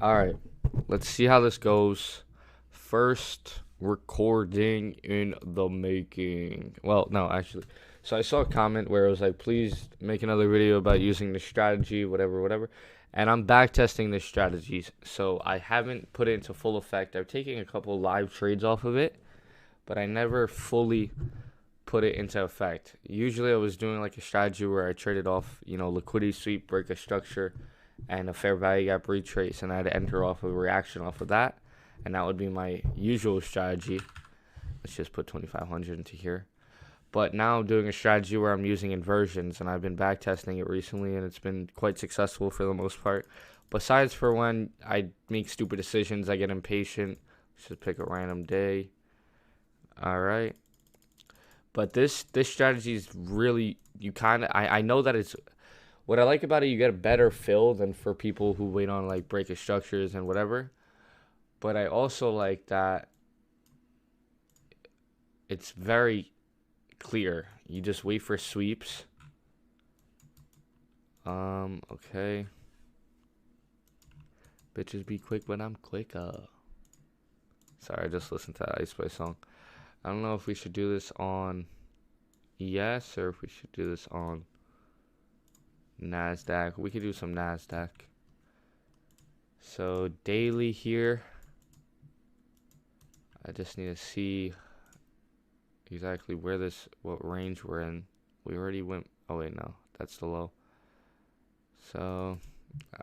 All right, let's see how this goes. First recording in the making. Well, no, actually. So I saw a comment where it was like, please make another video about using this strategy, whatever, whatever. And I'm back testing this strategy. So I haven't put it into full effect. I've taken a couple live trades off of it, but I never fully put it into effect. Usually I was doing like a strategy where I traded off, liquidity sweep, break a structure, and a fair value gap retrace, and I'd enter off a reaction off of that, and that would be my usual strategy. Let's just put 2,500 into here. But now I'm doing a strategy where I'm using inversions, and I've been back testing it recently, and it's been quite successful for the most part. Besides for when I make stupid decisions, I get impatient. Let's just pick a random day. All right. But this strategy is really, I know that it's, what I like about it, you get a better fill than for people who wait on like break of structures and whatever. But I also like that it's very clear. You just wait for sweeps. Okay. Bitches be quick, but I'm quicker. Sorry, I just listened to that Ice Spice song. I don't know if we should do this on ES or if we should do this on NASDAQ. We could do some NASDAQ. So daily here. I just need to see exactly what range we're in. We already went, oh wait, no, that's the low. So,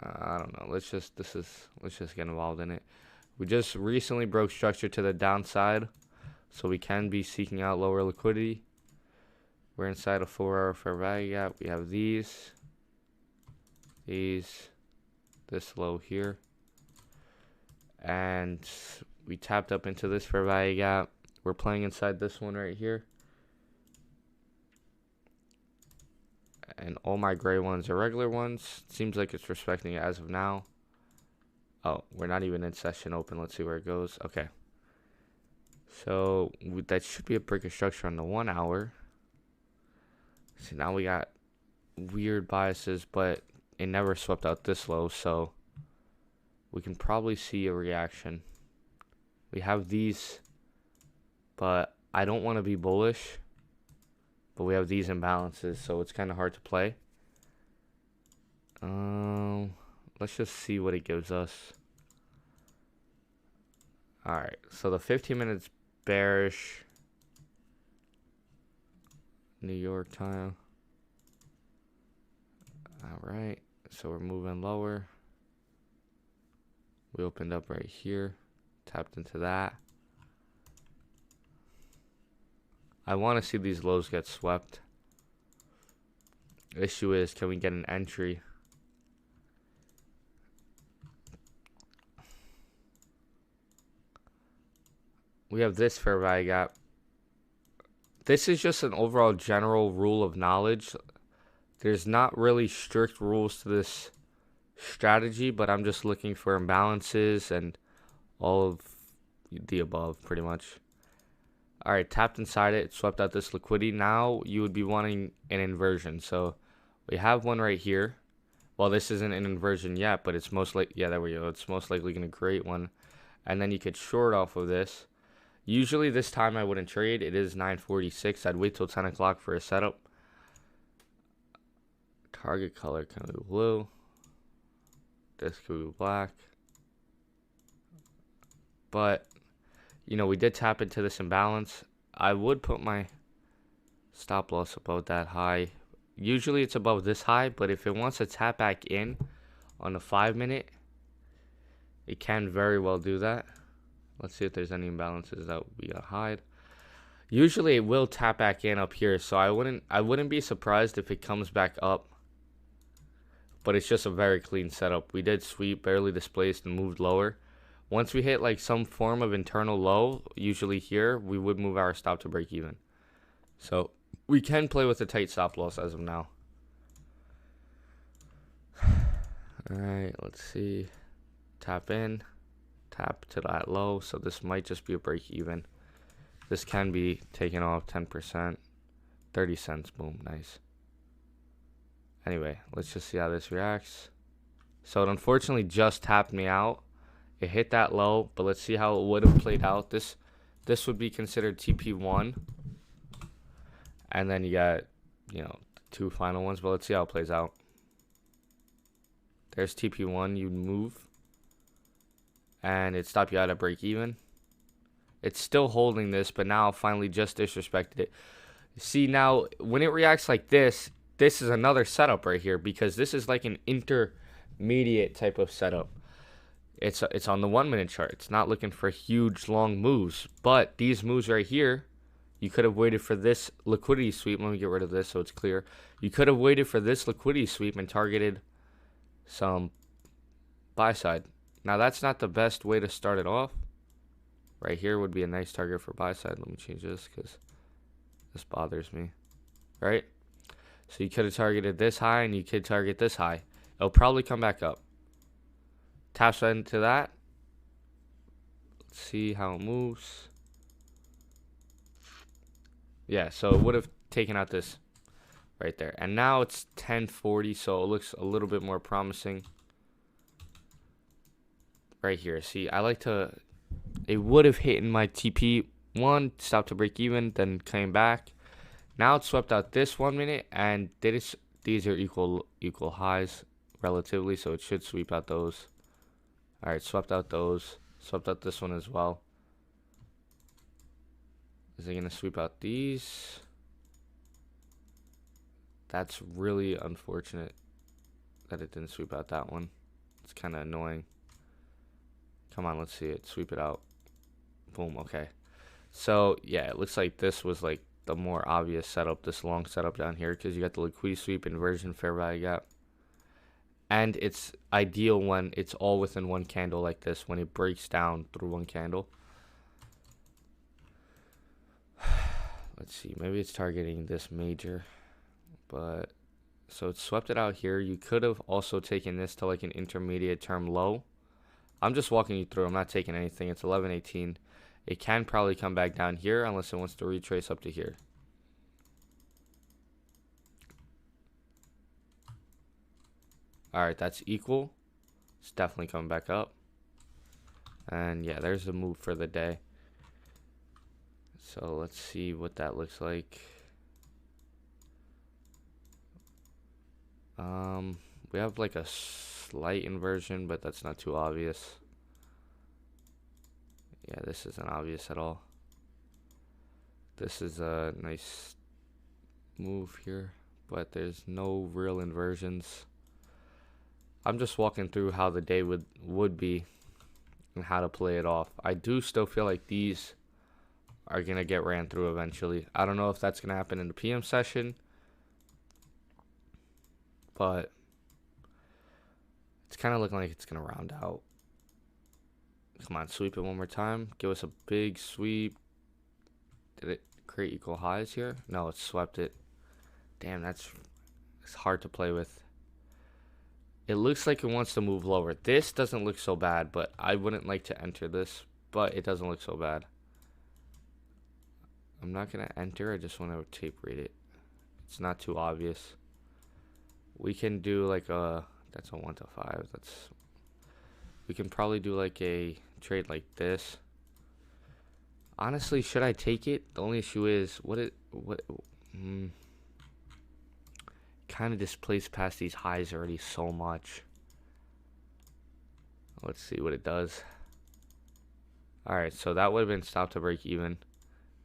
I don't know. Let's just get involved in it. We just recently broke structure to the downside, so we can be seeking out lower liquidity. We're inside a 4-hour fair value gap. We have these, this low here, and we tapped up into this fair value gap. We're playing inside this one right here, and all my gray ones are regular ones. Seems like it's respecting it as of now. Oh, we're not even in session open. Let's see where it goes. Okay, so that should be a break of structure on the 1 hour. See, now we got weird biases, but it never swept out this low, so we can probably see a reaction. We have these, but I don't want to be bullish, but we have these imbalances, so it's kind of hard to play. Let's just see what it gives us. Alright, so the 15 minutes bearish. New York time. Alright, so we're moving lower. We opened up right here, tapped into that. I want to see these lows get swept. The issue is, can we get an entry? We have this fair value gap. This is just an overall general rule of knowledge. There's not really strict rules to this strategy, but I'm just looking for imbalances and all of the above, pretty much. All right, tapped inside it, swept out this liquidity. Now you would be wanting an inversion. So we have one right here. Well, this isn't an inversion yet, but it's most likely, yeah, there we go. It's most likely going to create one. And then you could short off of this. Usually this time I wouldn't trade. It is 9:46. I'd wait till 10 o'clock for a setup. Target color can be blue. This could be black. But, we did tap into this imbalance. I would put my stop loss above that high. Usually it's above this high, but if it wants to tap back in on the 5-minute, it can very well do that. Let's see if there's any imbalances that would be a hide. Usually it will tap back in up here, so I wouldn't be surprised if it comes back up. But it's just a very clean setup. We did sweep, barely displaced, and moved lower. Once we hit like some form of internal low, usually here, we would move our stop to break even. So we can play with a tight stop loss as of now. Alright, let's see. Tap in. Tap to that low, so this might just be a break even. This can be taken off 10%. 30 cents, boom, nice. Anyway, let's just see how this reacts. So it unfortunately just tapped me out. It hit that low, but let's see how it would have played out. This would be considered TP1, and then you got, you know, two final ones, but let's see how it plays out. There's TP1, you move, and it stopped you out at break even. It's still holding this, but now finally just disrespected it. See, now when it reacts like this is another setup right here, because this is like an intermediate type of setup. It's on the 1 minute chart. It's not looking for huge long moves, but these moves right here, you could have waited for this liquidity sweep. Let me get rid of this so it's clear. You could have waited for this liquidity sweep and targeted some buy side. Now that's not the best way to start it off. Right here would be a nice target for buy side. Let me change this because this bothers me. Right? So you could have targeted this high and you could target this high. It'll probably come back up. Taps into that. Let's see how it moves. Yeah, so it would have taken out this right there. And now it's 1040, so it looks a little bit more promising. Right here. See, I like to... It would have hit in my TP1, stopped to break even, then came back. Now it swept out this 1 minute, and these are equal highs relatively, so it should sweep out those. All right, swept out those. Swept out this one as well. Is it going to sweep out these? That's really unfortunate that it didn't sweep out that one. It's kind of annoying. Come on, let's see it. Sweep it out. Boom, okay. So, yeah, it looks like this was like the more obvious setup, this long setup down here, because you got the liquidity sweep, inversion, fair value gap. And it's ideal when it's all within one candle like this, when it breaks down through one candle. Let's see, maybe it's targeting this major. But, so it swept it out here. You could have also taken this to like an intermediate term low. I'm just walking you through. I'm not taking anything. It's 11.18. It can probably come back down here unless it wants to retrace up to here. Alright, that's equal. It's definitely coming back up. And yeah, there's the move for the day. So let's see what that looks like. We have like a slight inversion, but that's not too obvious. Yeah, this isn't obvious at all. This is a nice move here, but there's no real inversions. I'm just walking through how the day would be and how to play it off. I do still feel like these are going to get ran through eventually. I don't know if that's going to happen in the PM session, but it's kind of looking like it's going to round out. Come on, sweep it one more time. Give us a big sweep. Did it create equal highs here? No, it swept it. Damn, it's hard to play with. It looks like it wants to move lower. This doesn't look so bad, but I wouldn't like to enter this, but it doesn't look so bad. I'm not going to enter. I just want to tape read it. It's not too obvious. We can do like a... That's a 1 to 5. We can probably do like a trade like this. Honestly, should I take it? The only issue is kind of displaced past these highs already so much. Let's see what it does. Alright, so that would have been stop to break even.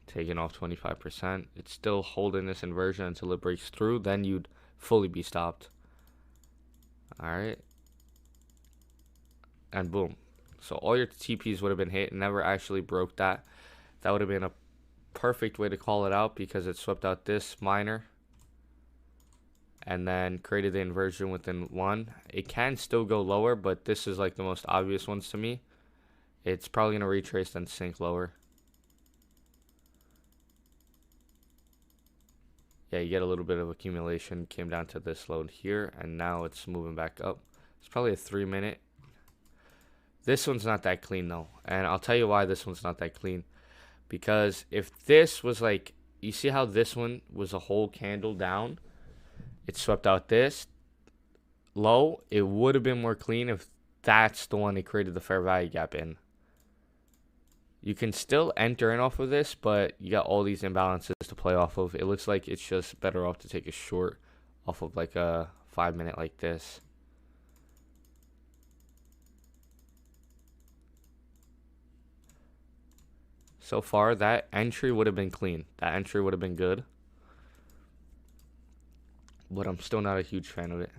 Taking off 25%. It's still holding this inversion until it breaks through. Then you'd fully be stopped. Alright. And boom. So all your TPs would have been hit. Never actually broke that. That would have been a perfect way to call it out because it swept out this minor. And then created the inversion within one. It can still go lower, but this is like the most obvious ones to me. It's probably going to retrace and sink lower. Yeah, you get a little bit of accumulation. Came down to this low here, and now it's moving back up. It's probably a 3 minute. This one's not that clean though, and I'll tell you why this one's not that clean. Because if this was like, you see how this one was a whole candle down? It swept out this low. It would have been more clean if that's the one they created the fair value gap in. You can still enter in off of this, but you got all these imbalances to play off of. It looks like it's just better off to take a short off of like a 5 minute like this. So far, that entry would have been clean. That entry would have been good. But I'm still not a huge fan of it.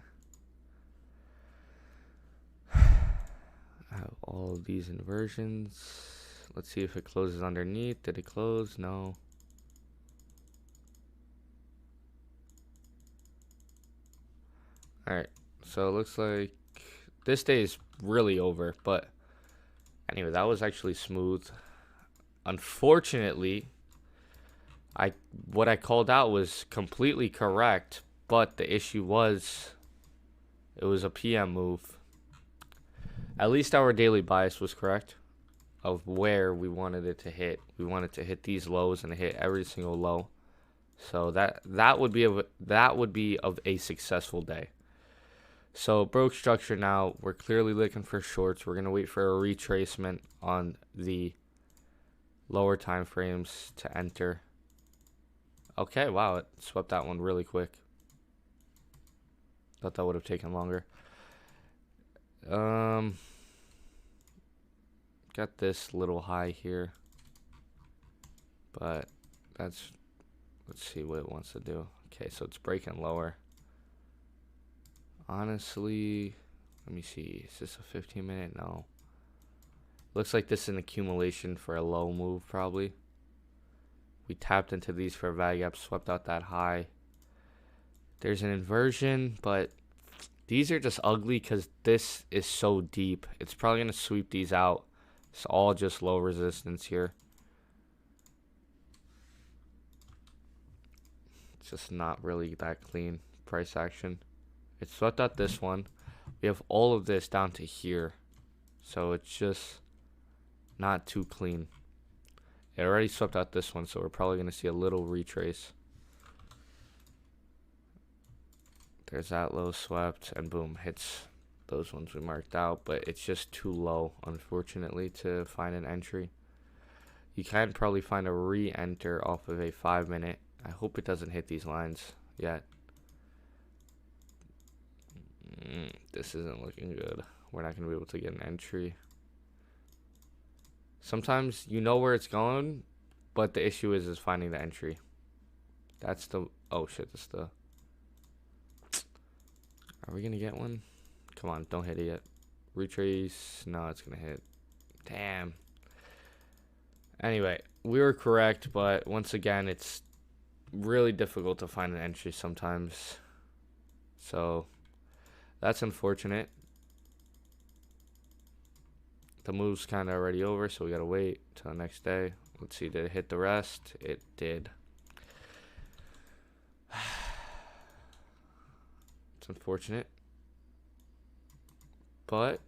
I have all of these inversions. Let's see if it closes underneath. Did it close? No. Alright, so it looks like this day is really over. But anyway, that was actually smooth. Unfortunately, what I called out was completely correct. But the issue was, it was a PM move. At least our daily bias was correct of where we wanted it to hit. We wanted to hit these lows and hit every single low. So that would be of a successful day. So broke structure now. We're clearly looking for shorts. We're gonna wait for a retracement on the lower time frames to enter. Okay, wow, it swept that one really quick. Thought that would have taken longer. Got this little high here, but let's see what it wants to do. Okay, so it's breaking lower. Honestly, let me see. Is this a 15-minute? No. Looks like this is an accumulation for a low move, probably. We tapped into these fair value gaps, swept out that high. There's an inversion, but these are just ugly because this is so deep. It's probably going to sweep these out. It's all just low resistance here. It's just not really that clean price action. It swept out this one. We have all of this down to here. So it's just not too clean. It already swept out this one, so we're probably going to see a little retrace. There's that low swept, and boom, hits those ones we marked out, but it's just too low, unfortunately, to find an entry. You can probably find a re-enter off of a 5 minute. I hope it doesn't hit these lines yet. This isn't looking good. We're not going to be able to get an entry. Sometimes you know where it's going, but the issue is finding the entry. That's the... Oh, shit, that's the... Are we going to get one? Come on, don't hit it yet. Retrace. No, it's going to hit. Damn. Anyway, we were correct, but once again, it's really difficult to find an entry sometimes. So, that's unfortunate. The move's kind of already over, so we got to wait till the next day. Let's see, did it hit the rest? It did. It's unfortunate. But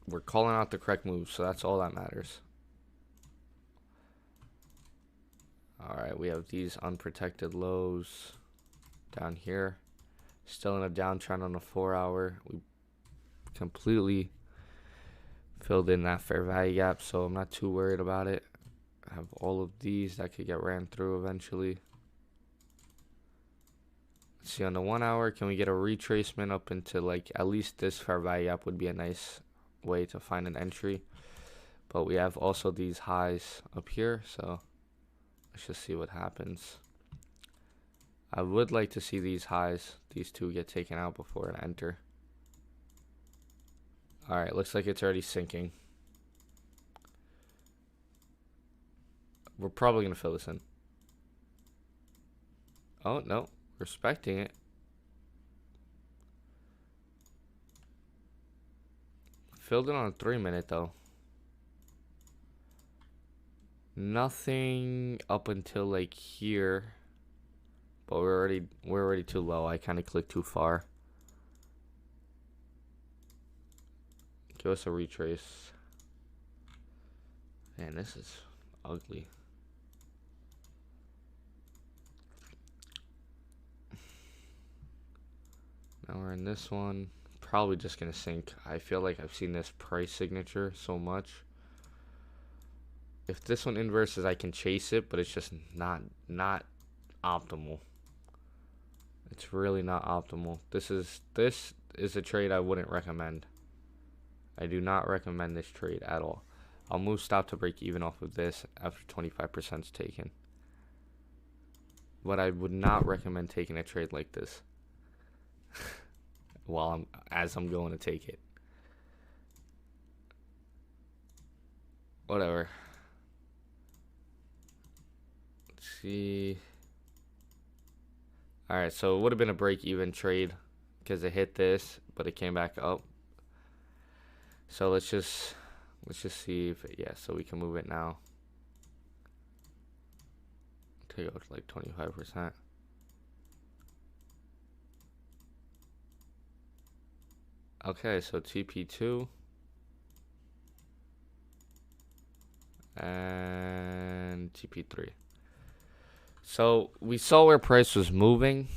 we're calling out the correct move, so that's all that matters. Alright, we have these unprotected lows down here. Still in a downtrend on the 4 hour. We completely filled in that fair value gap, so I'm not too worried about it. I have all of these that could get ran through eventually. Let's see, on the 1 hour, can we get a retracement up into like at least this fair value gap would be a nice way to find an entry. But we have also these highs up here, so let's just see what happens. I would like to see these highs, these two, get taken out before an enter. Alright, looks like it's already sinking. We're probably going to fill this in. Oh, no. Respecting it. Filled it on a 3 minute, though. Nothing up until like here. But we're already too low. I kind of clicked too far. Give us a retrace. Man, this is ugly. Now we're in this one. Probably just gonna sink. I feel like I've seen this price signature so much. If this one inverses, I can chase it, but it's just not optimal. It's really not optimal. This is a trade I wouldn't recommend. I do not recommend this trade at all. I'll move stop to break even off of this after 25% is taken. But I would not recommend taking a trade like this while I'm going to take it. Whatever. Let's see. Alright, so it would have been a break-even trade because it hit this, but it came back up. So let's just see if it, yeah, so we can move it now. Take out like 25%. Okay, so TP2 and TP3. So we saw where price was moving.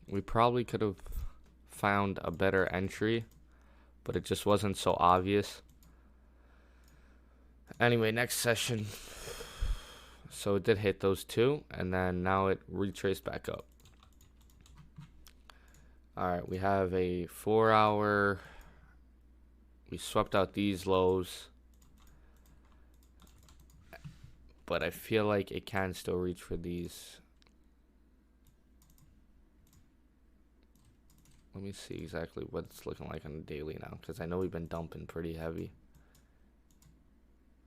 We probably could have found a better entry, but it just wasn't so obvious. Anyway, next session. So it did hit those two, and then now it retraced back up. Alright, we have a 4 hour. We swept out these lows, but I feel like it can still reach for these. Let me see exactly what it's looking like on the daily now, because I know we've been dumping pretty heavy.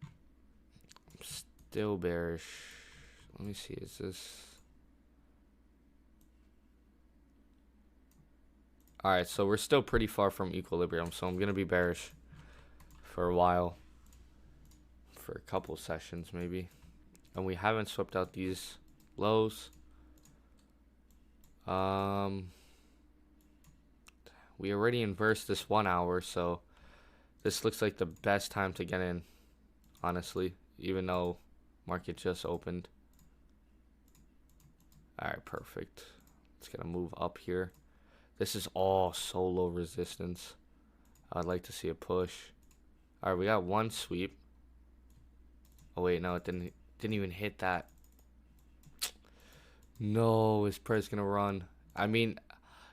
I'm still bearish. Let me see, is this... Alright, so we're still pretty far from equilibrium, so I'm going to be bearish for a while. For a couple sessions, maybe. And we haven't swept out these lows. We already inversed this 1 hour, so this looks like the best time to get in, honestly, even though market just opened. Alright, perfect. It's going to move up here. This is all so low resistance. I'd like to see a push. Alright, we got one sweep. Oh wait, no, it didn't even hit that. No, is price gonna run? I mean,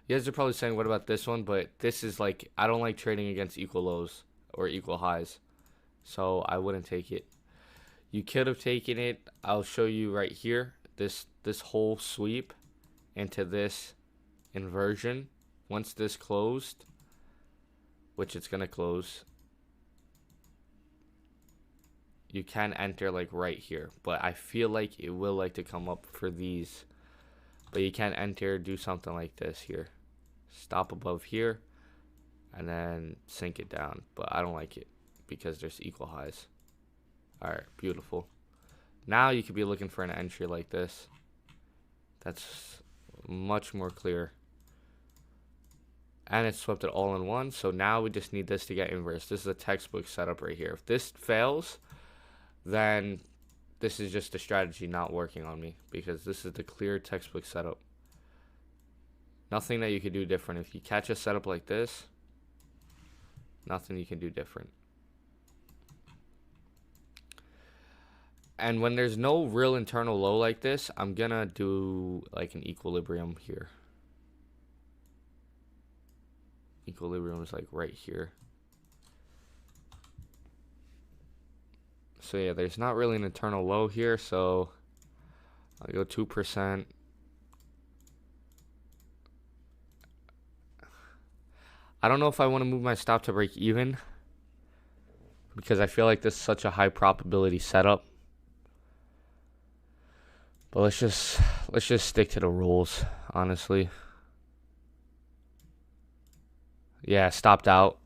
you guys are probably saying, what about this one? But this is like, I don't like trading against equal lows or equal highs, so I wouldn't take it. You could have taken it. I'll show you right here. This whole sweep into this inversion. Once this closed, which it's gonna close, you can enter like right here, but I feel like it will like to come up for these, but you can enter, do something like this here, stop above here and then sink it down, but I don't like it because there's equal highs. All right, beautiful. Now you could be looking for an entry like this. That's much more clear. And it swept it all in one, so now we just need this to get inverse. This is a textbook setup right here. If this fails, then this is just a strategy not working on me, because this is the clear textbook setup. Nothing that you could do different. If you catch a setup like this, nothing you can do different. And when there's no real internal low like this, I'm gonna do like an equilibrium here. Equilibrium is like right here. So yeah, there's not really an internal low here, so I'll go 2%. I don't know if I want to move my stop to break even, because I feel like this is such a high probability setup. But let's just stick to the rules, honestly. Yeah, stopped out.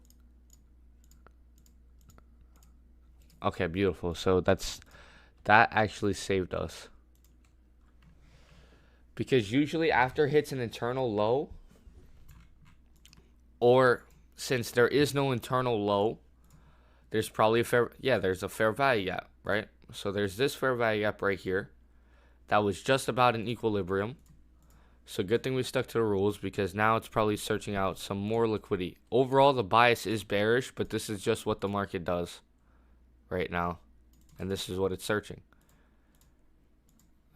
Okay, beautiful. So that actually saved us. Because usually after it hits an internal low, or since there is no internal low, there's probably there's a fair value gap, right? So there's this fair value gap right here. That was just about an equilibrium. So good thing we stuck to the rules because now it's probably searching out some more liquidity. Overall, the bias is bearish, but this is just what the market does right now. And this is what it's searching.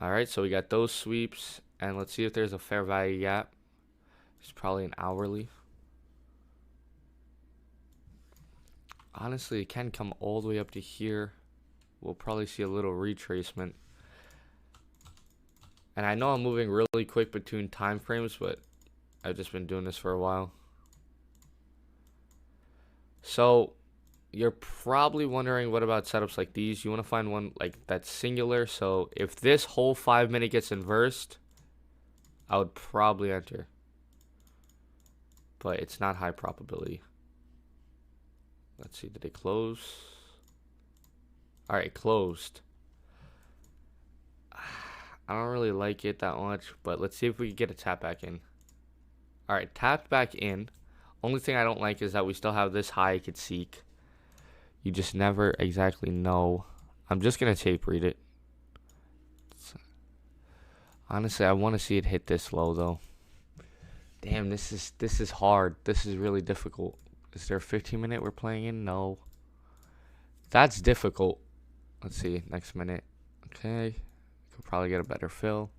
All right, so we got those sweeps. And let's see if there's a fair value gap. It's probably an hourly. Honestly, it can come all the way up to here. We'll probably see a little retracement. And I know I'm moving really quick between time frames, but I've just been doing this for a while. So you're probably wondering, what about setups like these? You want to find one like that's singular. So if this whole 5 minute gets inversed, I would probably enter. But it's not high probability. Let's see, did it close? All right, closed. I don't really like it that much, but let's see if we can get a tap back in. All right, tapped back in. Only thing I don't like is that we still have this high it could seek. You just never exactly know. I'm just gonna tape read it. Honestly, I want to see it hit this low though. Damn, this is hard. This is really difficult. Is there a 15 minute we're playing in? No. That's difficult. Let's see, next minute. Okay. Could probably get a better fill.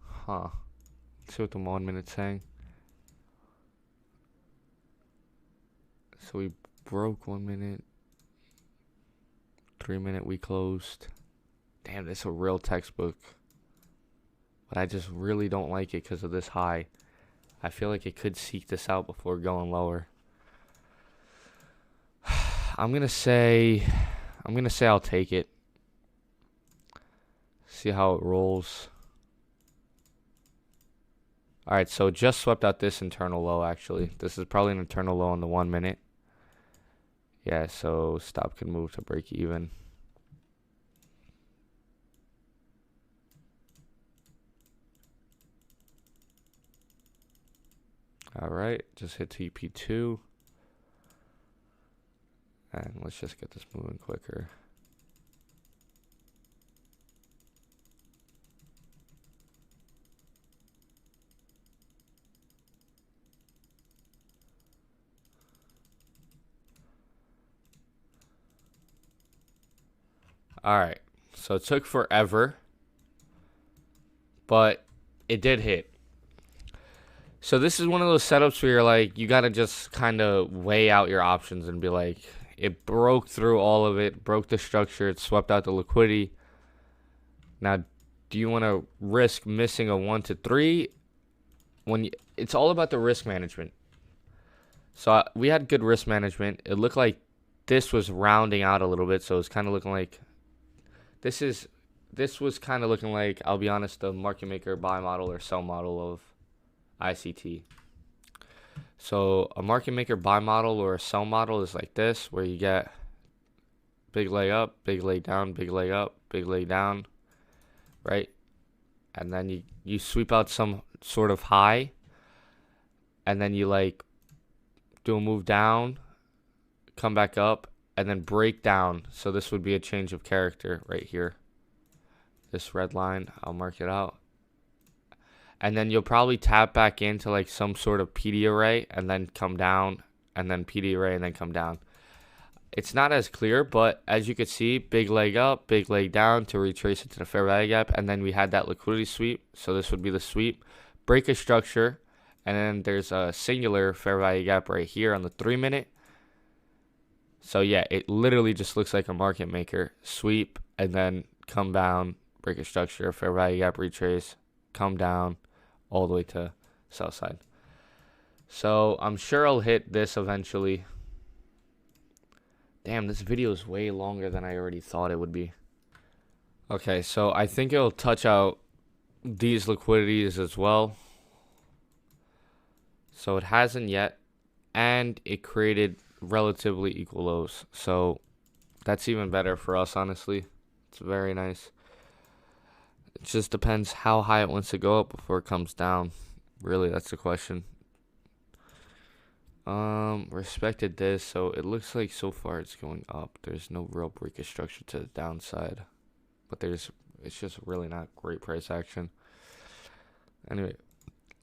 Huh. Let's see what the 1 minute's saying. So we broke 1 minute. 3 minute we closed. Damn, this is a real textbook. But I just really don't like it because of this high. I feel like it could seek this out before going lower. I'm gonna say I'll take it. See how it rolls. Alright, so just swept out this internal low actually. This is probably an internal low in the 1 minute. Yeah, so stop can move to break even. Alright, just hit TP2. And let's just get this moving quicker. Alright, so it took forever, but it did hit. So this is one of those setups where you're like, you gotta just kind of weigh out your options and be like, it broke through all of it, broke the structure, it swept out the liquidity. Now, do you want to risk missing a 1 to 3? It's all about the risk management. So we had good risk management. It looked like this was rounding out a little bit, so it's kind of looking like this was kind of looking like, I'll be honest, the market maker buy model or sell model of ICT. So a market maker buy model or a sell model is like this, where you get big leg up, big leg down, big leg up, big leg down, right? And then you sweep out some sort of high, and then you like do a move down, come back up, and then break down. So this would be a change of character right here. This red line, I'll mark it out. And then you'll probably tap back into like some sort of PD array and then come down, and then PD array and then come down. It's not as clear, but as you can see, big leg up, big leg down to retrace it to the fair value gap. And then we had that liquidity sweep. So this would be the sweep. Break a structure. And then there's a singular fair value gap right here on the 3 minute. So yeah, it literally just looks like a market maker. Sweep and then come down, break a structure, fair value gap retrace, come down all the way to sell side. So I'm sure I'll hit this eventually. Damn, this video is way longer than I already thought it would be. Okay, so I think it'll touch out these liquidities as well. So it hasn't yet, and it created relatively equal lows. So that's even better for us, honestly. It's very nice. It just depends how high it wants to go up before it comes down. Really, that's the question. Respected this, so it looks like so far it's going up. There's no real breakage structure to the downside, but there's It's just really not great price action. Anyway,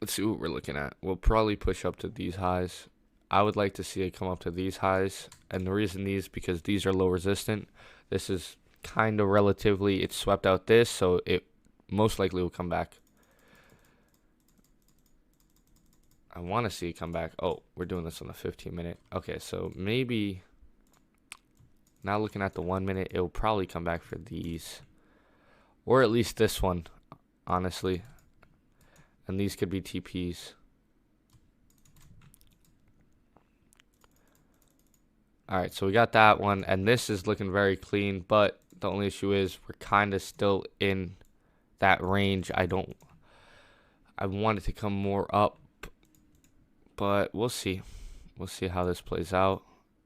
let's see what we're looking at. We'll probably push up to these highs. I would like to see it come up to these highs. And the reason because these are low resistant. This is kind of relatively, it swept out this, so it most likely will come back. I want to see it come back. Oh, we're doing this on the 15-minute. Okay, so maybe now looking at the 1 minute, it will probably come back for these. Or at least this one, honestly. And these could be TPs. Alright, so we got that one. And this is looking very clean. But the only issue is we're kind of still in that range. I want it to come more up. But we'll see. We'll see how this plays out.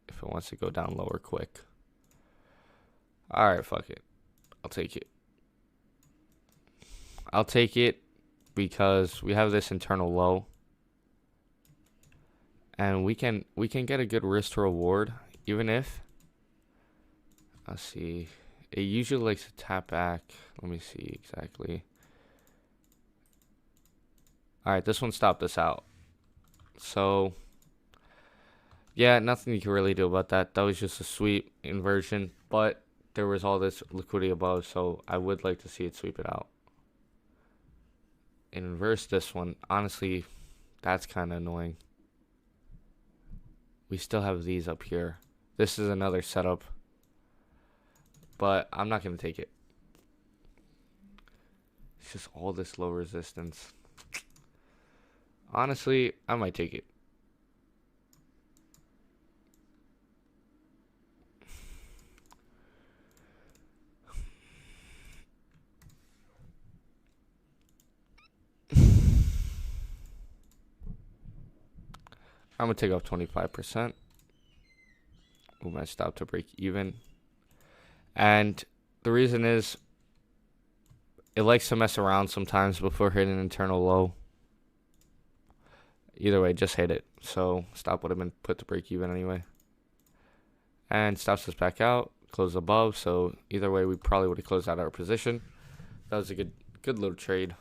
If it wants to go down lower quick. Alright, fuck it. I'll take it. I'll take it because we have this internal low. And we can get a good risk to reward. Even if, let's see, it usually likes to tap back. Let me see exactly. Alright, this one stopped us out. So, yeah, nothing you can really do about that. That was just a sweep inversion. But there was all this liquidity above, so I would like to see it sweep it out. And inverse this one. Honestly, that's kind of annoying. We still have these up here. This is another setup. But I'm not going to take it. It's just all this low resistance. Honestly, I might take it. I'm going to take off 25%. Move my stop to break even. And the reason is it likes to mess around sometimes before hitting an internal low. Either way, just hit it. So stop would have been put to break even anyway. And stops us back out. Close above. So either way, we probably would have closed out our position. That was a good little trade.